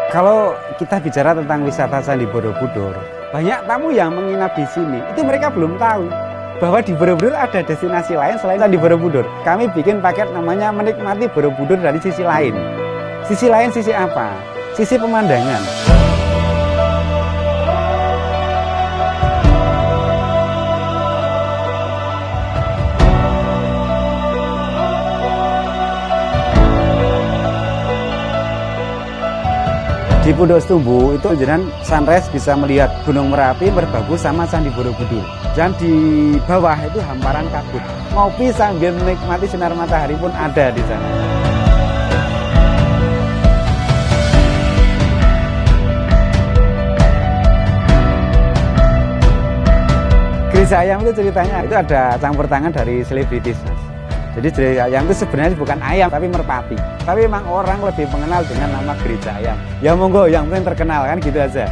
Kalau kita bicara tentang wisata Candi Borobudur, banyak tamu yang menginap di sini, itu mereka belum tahu bahwa di Borobudur ada destinasi lain selain Candi Borobudur. Kami bikin paket namanya menikmati Borobudur dari sisi lain. Sisi lain sisi apa? Sisi pemandangan. Di Pondok Setumbu itu jenengan sunrise bisa melihat Gunung Merapi, Merbabu sama Candi Borobudur. Dan di bawah itu hamparan kabut. Ngopi sambil menikmati sinar matahari pun ada di sana. Gereja Ayam itu ceritanya itu ada campur tangan dari selebritis, Mas. Jadi Gereja Ayam itu sebenarnya bukan ayam tapi merpati. Tapi memang orang lebih mengenal dengan nama Gereja Ayam. Ya monggo, yang penting terkenal kan gitu aja.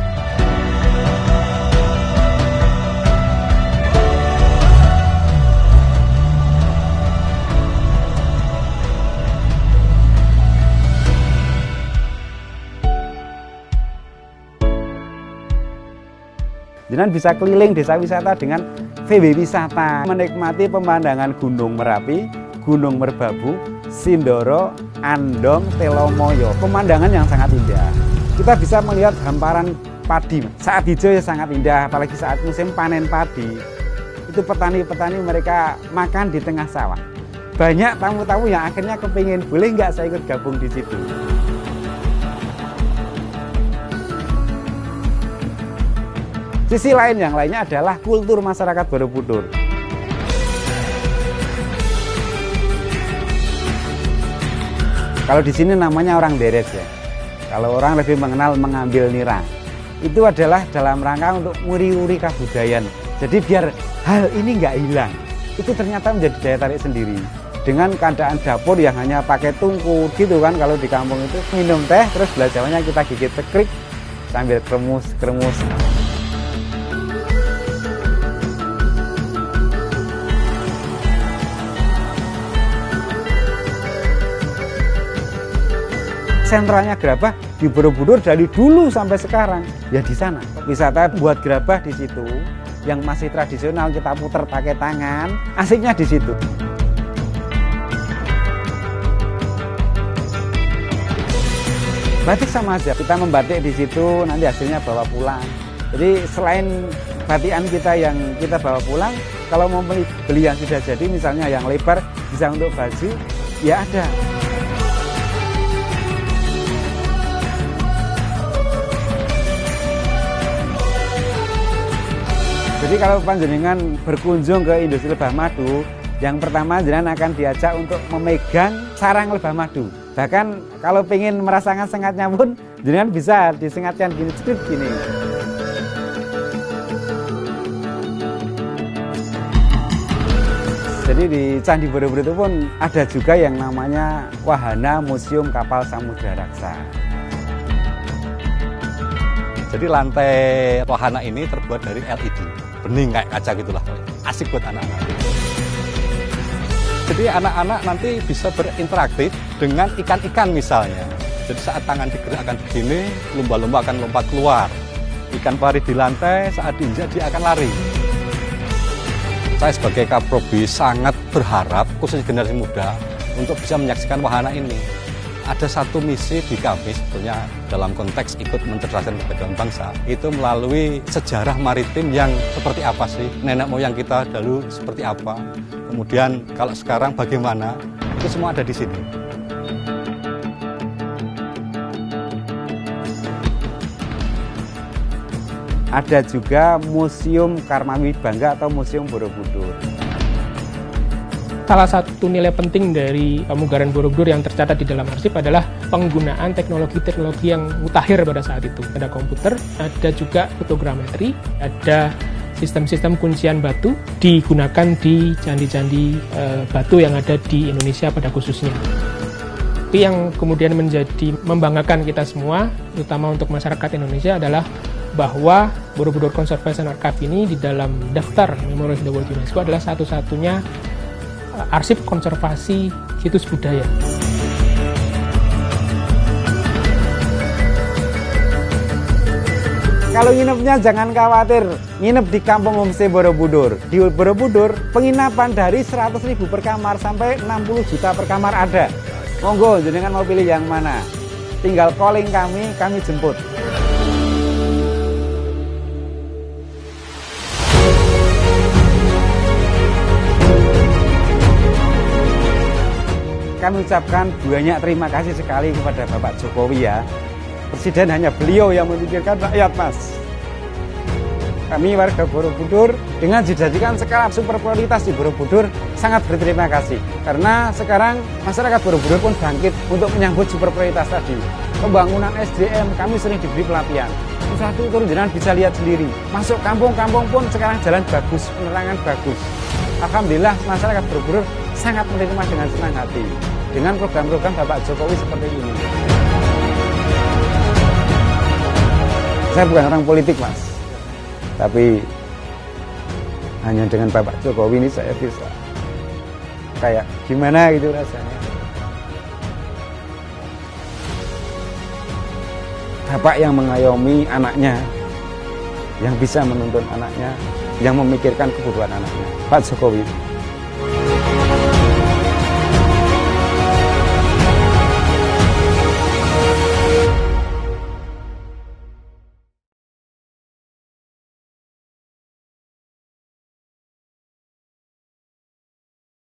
Jenengan bisa keliling desa wisata dengan VW Wisata, menikmati pemandangan Gunung Merapi, Gunung Merbabu, Sindoro, Andong, Telomoyo. Pemandangan yang sangat indah. Kita bisa melihat hamparan padi. Saat hijau ya sangat indah, apalagi saat musim panen padi. Itu petani-petani mereka makan di tengah sawah. Banyak tamu-tamu yang akhirnya kepingin, boleh nggak saya ikut gabung di situ? Sisi lain yang lainnya adalah kultur masyarakat Borobudur. Kalau di sini namanya orang deres ya. Kalau orang lebih mengenal mengambil nira. Itu adalah dalam rangka untuk nguri-nguri kebudayaan. Jadi biar hal ini nggak hilang. Itu ternyata menjadi daya tarik sendiri. Dengan keadaan dapur yang hanya pakai tungku gitu kan, kalau di kampung itu minum teh terus belajarnya kita gigit tekrik sambil kremus-kremus. Sentralnya gerabah di Borobudur dari dulu sampai sekarang ya di sana. Wisata buat gerabah di situ yang masih tradisional kita putar pakai tangan, asiknya di situ. Batik sama aja, kita membatik di situ nanti hasilnya bawa pulang. Jadi selain batikan kita yang kita bawa pulang, kalau mau beli yang sudah jadi misalnya yang lebar bisa untuk baju, ya ada. Jadi kalau panjenengan berkunjung ke industri lebah madu, yang pertama jenengan akan diajak untuk memegang sarang lebah madu. Bahkan kalau pengen merasakan sengatnya pun, jenengan bisa disengatkan gini, cedut gini. Jadi di Candi Borobudur itu pun ada juga yang namanya Wahana Museum Kapal Samudra Raksa. Jadi lantai wahana ini terbuat dari LED. Bening kayak kaca gitulah, asik buat anak-anak. Jadi anak-anak nanti bisa berinteraksi dengan ikan-ikan misalnya. Jadi saat tangan digerakkan begini, lumba-lumba akan lompat keluar. Ikan pari di lantai, saat diinjak dia akan lari. Saya sebagai Kaprobi sangat berharap, khususnya generasi muda, untuk bisa menyaksikan wahana ini. Ada satu misi di kami sebetulnya dalam konteks ikut mencerdaskan kehidupan bangsa, itu melalui sejarah maritim yang seperti apa sih, nenek moyang kita dulu seperti apa, kemudian kalau sekarang bagaimana, itu semua ada di sini. Ada juga Museum Karmami Bangga atau Museum Borobudur. Salah satu nilai penting dari pemugaran Borobudur yang tercatat di dalam arsip adalah penggunaan teknologi-teknologi yang mutakhir pada saat itu. Ada komputer, ada juga fotogrametri, ada sistem-sistem kuncian batu digunakan di candi-candi batu yang ada di Indonesia pada khususnya. Tapi yang kemudian menjadi membanggakan kita semua, terutama untuk masyarakat Indonesia, adalah bahwa Borobudur Conservation Archive ini di dalam daftar Memorial of the World UNESCO adalah satu-satunya arsip konservasi situs budaya. Kalau nginepnya jangan khawatir, nginep di Kampung Homestay Borobudur. Di Borobudur, penginapan dari 100.000 per kamar sampai 60 juta per kamar ada. Monggo, jenengan mau pilih yang mana? Tinggal calling kami jemput. Kami ucapkan banyak terima kasih sekali kepada Bapak Jokowi ya. Presiden hanya beliau yang memikirkan rakyat, Mas. Kami warga Borobudur dengan dijadikan skala super prioritas di Borobudur sangat berterima kasih. Karena sekarang masyarakat Borobudur pun bangkit untuk menyambut super prioritas tadi. Pembangunan SDM kami sering diberi pelatihan. Infrastruktur jenengan bisa lihat sendiri. Masuk kampung-kampung pun sekarang jalan bagus, penerangan bagus. Alhamdulillah masyarakat Borobudur sangat menerima dengan senang hati dengan program-program Bapak Jokowi seperti ini. Saya bukan orang politik, Mas, tapi hanya dengan Bapak Jokowi ini saya bisa kayak gimana gitu rasanya. Bapak yang mengayomi anaknya, yang bisa menuntun anaknya, yang memikirkan kebutuhan anaknya, Pak Jokowi.